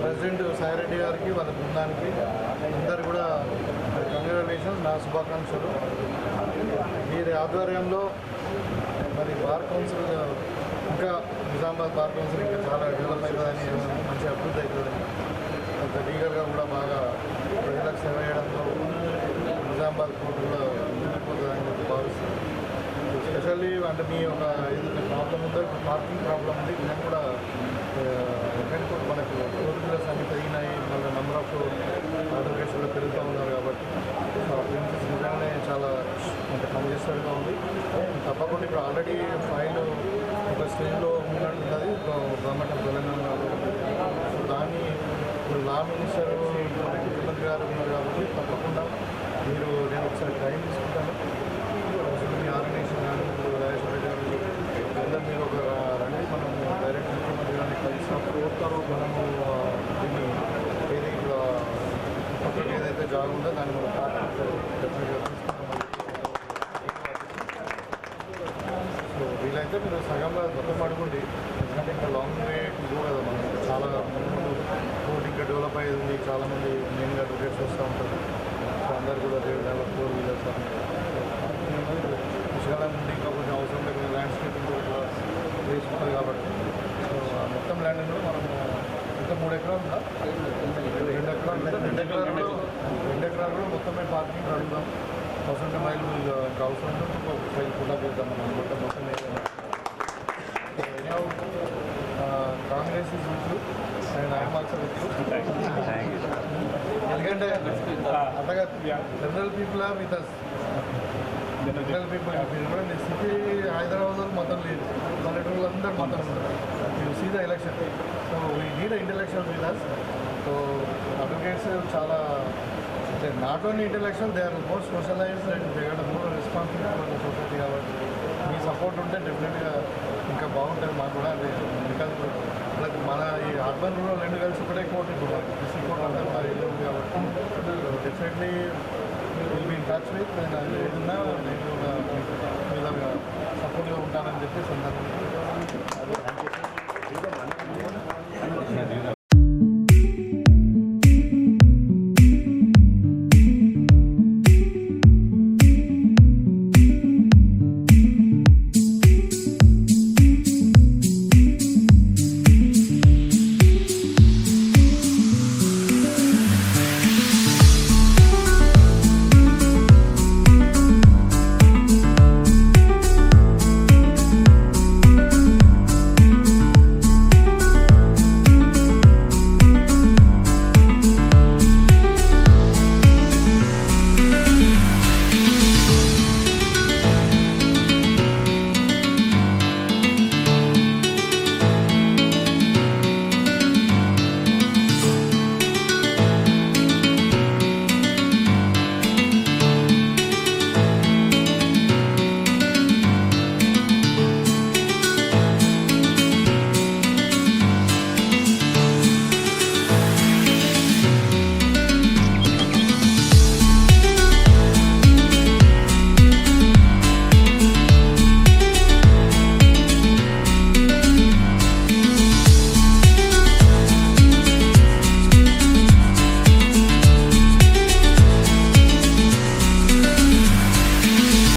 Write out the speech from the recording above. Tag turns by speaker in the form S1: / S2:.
S1: President Sai Reddy గారికి వాళ్ళ బృందానికి అందరు కూడా కంగ్రాచులేషన్స్, నా శుభాకాంక్షలు. వీరి ఆధ్వర్యంలో మరి బార్ కౌన్సిల్ ఇంకా నిజామాబాద్ బార్ కౌన్సిల్ ఇంకా చాలా డెవలప్ అవుతుందని, మంచి అభివృద్ధి అవుతుందని, కొంత లీగల్గా కూడా బాగా ప్రజలకు సేవ చేయడంలో నిజామాబాద్ కోర్టు కూడా ముందుకుపోతుందని చెప్పి భావిస్తాను. స్పెషల్లీ అంటే మీ ఒక ఏదైతే ప్రాబ్లం ఉందో, పార్కింగ్ ప్రాబ్లం ఉంది, నేను కూడా మనకు కోర్టులస్ అన్ని పెరిగినాయి, మళ్ళీ నెంబర్ ఆఫ్ అడ్వకేట్స్ కూడా పెరుగుతూ ఉన్నారు కాబట్టి ప్రిన్సెస్ నిజంగానే చాలా అంటే కంజెస్టెడ్గా ఉంది. తప్పకుండా ఇప్పుడు ఆల్రెడీ ఫైల్ ఒక స్టేజ్లో ఉన్నట్టున్నది గవర్నమెంట్ ఆఫ్ తెలంగాణ కాబట్టి, సో దాన్ని ఇప్పుడు లా మినిస్టర్ ముఖ్యమంత్రి గారు ఉన్నారు కాబట్టి తప్పకుండా మీరు నేను ఒకసారి టైం తీసుకుంటాను. ఆర్గనైజేషన్ కానీ రాజేశ్వర గారు అందరూ మీరు ఒక రండి, మనము డైరెక్ట్ ముఖ్యమంత్రి గారిని కలిసినప్పుడు మనము దీన్ని ఏది పక్కకి ఏదైతే జాగా ఉందో దాన్ని మనం డెఫినెట్గా తీసుకుంటాం. సో వీలైతే మీరు సగంలో మొత్తం అడుగుండి, ఎందుకంటే ఇంకా లాంగ్ వే కూడా కదా మనం చాలా ముందు కోర్టు ఇంకా డెవలప్ అయ్యేది ఉంది. చాలామంది మెయిన్గా అడ్వకేట్స్ వస్తూ ఉంటారు. సో అందరు కూడా డెవలప్ 4 వీలర్స్ విషయాల నుండి ఇంకా కొంచెం అవసరం లేకుండా ల్యాండ్స్కేపింగ్ కూడా ప్లేస్ ఉంటుంది కాబట్టి, సో మొత్తం ల్యాండ్ కూడా మనం ఇంకా 3 ఎకరాలు ఉందా, 2 ఎకరాలు ఉందా, 2 ఎకరాలు కూడా మొత్తం మేము పార్కింగ్ అడుగుదాం. 1000 మైలు ఇంకా అవసరం ఉంటే ఒక 5 కూడా వెళ్తాం మనం మొత్తం ఏదైనా. Congress is with you and I'm also with you. ఎందుకంటే అంతగా general people are with us. General people చూడండి, సిటీ హైదరాబాద్ మొత్తం లేదు, పల్లెటూరు అందరూ మొత్తం ఉంటారు. You see the election, so we need intellectual with us. So advocates చాలా అంటే not only intellectual, they are more socialised and they are more responsible for the society. కాబట్టి మీ సపోర్ట్ ఉంటే డెఫినెట్గా ఇంకా బాగుంటుంది మాకు కూడా. అది బికాజ్ లైక్ మన ఈ అర్బన్ రూరల్ 2 కలిసి ఒకటే కోర్టు ఇప్పుడు డిస్ట్రిక్ట్ కోర్టు అంతా మా ఇల్లు ఉంది కాబట్టి definitely will be in touch with. నేను ఏదన్నా నేను మీద సపోర్ట్గా ఉంటానని చెప్పి సందర్భంగా